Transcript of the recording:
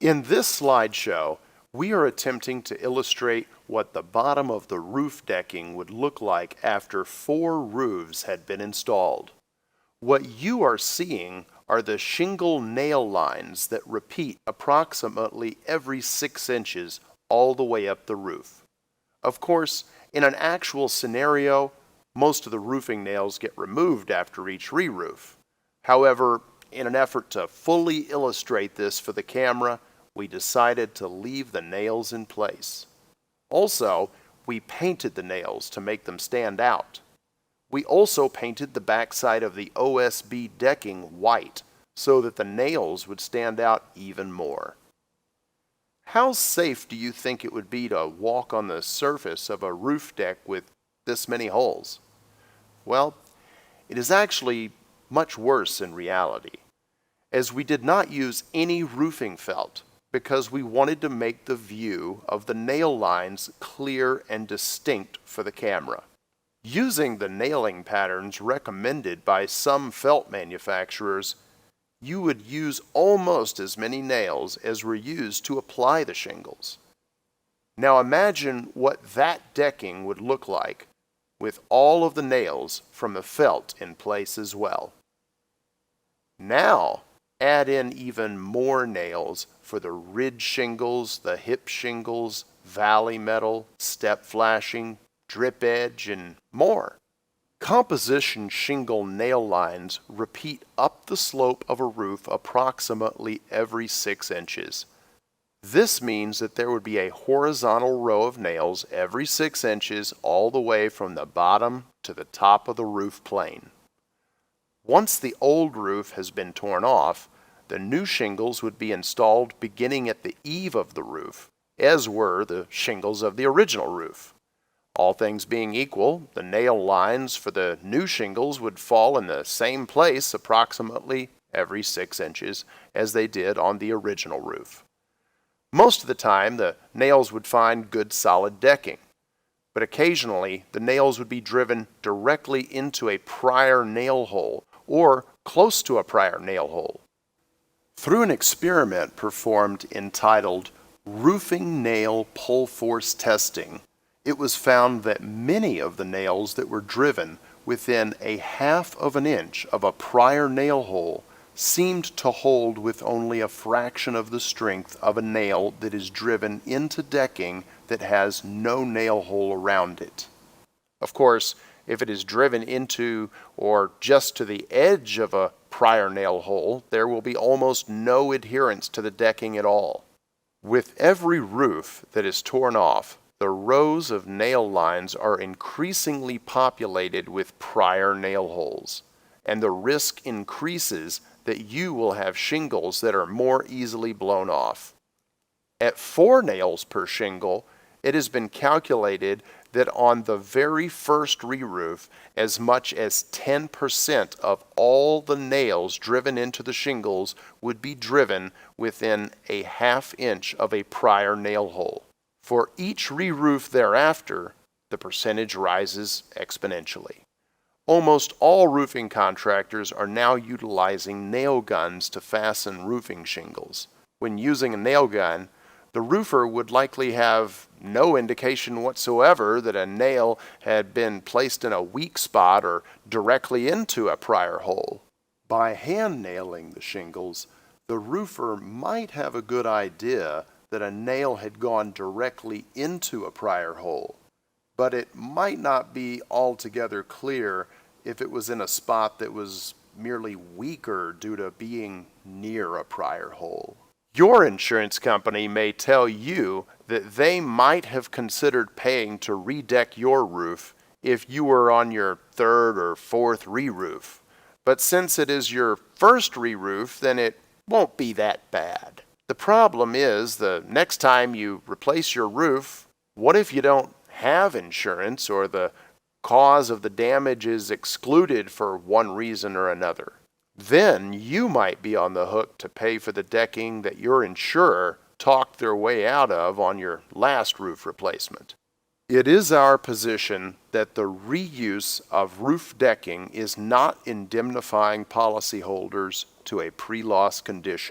In this slideshow, we are attempting to illustrate what the bottom of the roof decking would look like after 4 roofs had been installed. What you are seeing are the shingle nail lines that repeat approximately every 6 inches all the way up the roof. Of course, in an actual scenario, most of the roofing nails get removed after each re-roof. However, in an effort to fully illustrate this for the camera, we decided to leave the nails in place. Also, we painted the nails to make them stand out. We also painted the backside of the OSB decking white so that the nails would stand out even more. How safe do you think it would be to walk on the surface of a roof deck with this many holes? Well, it is actually much worse in reality, as we did not use any roofing felt because we wanted to make the view of the nail lines clear and distinct for the camera. Using the nailing patterns recommended by some felt manufacturers, you would use almost as many nails as were used to apply the shingles. Now imagine what that decking would look like with all of the nails from the felt in place as well. Now, add in even more nails for the ridge shingles, the hip shingles, valley metal, step flashing, drip edge, and more. Composition shingle nail lines repeat up the slope of a roof approximately every 6 inches. This means that there would be a horizontal row of nails every 6 inches all the way from the bottom to the top of the roof plane. Once the old roof has been torn off, the new shingles would be installed beginning at the eave of the roof, as were the shingles of the original roof. All things being equal, the nail lines for the new shingles would fall in the same place approximately every 6 inches as they did on the original roof. Most of the time, the nails would find good solid decking, but occasionally the nails would be driven directly into a prior nail hole or close to a prior nail hole. Through an experiment performed entitled Roofing Nail Pull Force Testing, it was found that many of the nails that were driven within a 1/2 of an inch of a prior nail hole seemed to hold with only a fraction of the strength of a nail that is driven into decking that has no nail hole around it. Of course, if it is driven into or just to the edge of a prior nail hole, there will be almost no adherence to the decking at all. With every roof that is torn off, the rows of nail lines are increasingly populated with prior nail holes, and the risk increases that you will have shingles that are more easily blown off. At 4 nails per shingle, it has been calculated that on the very first re-roof, as much as 10% of all the nails driven into the shingles would be driven within a 1/2 inch of a prior nail hole. For each re-roof thereafter, the percentage rises exponentially. Almost all roofing contractors are now utilizing nail guns to fasten roofing shingles. When using a nail gun, the roofer would likely have no indication whatsoever that a nail had been placed in a weak spot or directly into a prior hole. By hand nailing the shingles, the roofer might have a good idea that a nail had gone directly into a prior hole, but it might not be altogether clear if it was in a spot that was merely weaker due to being near a prior hole. Your insurance company may tell you that they might have considered paying to redeck your roof if you were on your 3rd or 4th re-roof, but since it is your first re-roof, then it won't be that bad. The problem is, the next time you replace your roof, what if you don't have insurance or the cause of the damage is excluded for one reason or another? Then you might be on the hook to pay for the decking that your insurer talked their way out of on your last roof replacement. It is our position that the reuse of roof decking is not indemnifying policyholders to a pre-loss condition.